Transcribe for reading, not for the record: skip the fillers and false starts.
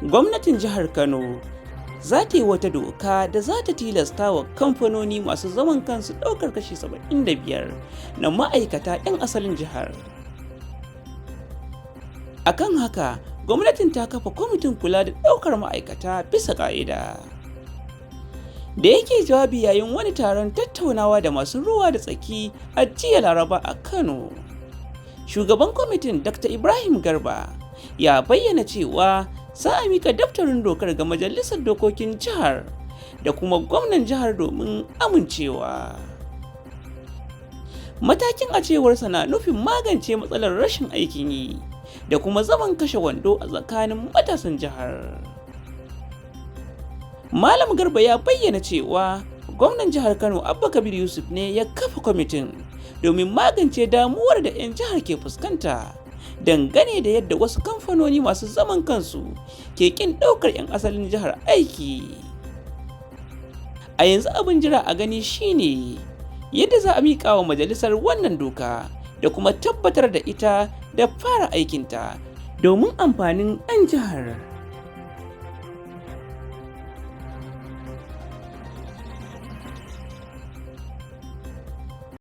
Gwamnatin jihar Kano za ta yi wata doka da za ta tilastawa kamfanoni masu zaman kansu ɗaukar kashi 75 na ma'aikata 'yan asalin jihar. Akan haka, gwamnatin ta kafa kwamitin kula da ɗaukar ma'aikata bisa ƙa'ida. Da yake jawabi yayin wani taron tattaunawa da masu ruwa da tsaki a jiya Laraba a Kano, shugaban kwamitin Dr. Ibrahim Garba ya bayyana cewa za a mika daftarin dokar ga majalisar dokokin jihar da kuma gwamnan jihar domin amincewa. Matakin a cewarsa na nufin magance matsalar rashin aikin yi da kuma zaman kashe wando a tsakanin matasan jihar. Malam Garba ya bayyana cewa gwamnan jihar Kano Abba Kabir Yusuf ne ya kafa kwamitin domin magance damuwar da 'yan jihar ke fuskanta dangane da yadda wasu kamfanoni masu zaman kansu ke kin ɗaukar 'yan asalin jihar aiki. A yanzu abin jira a gani shine yadda za a miƙa wa majalisar wannan doka da kuma tabbatar da ita da fara aikinta domin amfanin 'yan jihar.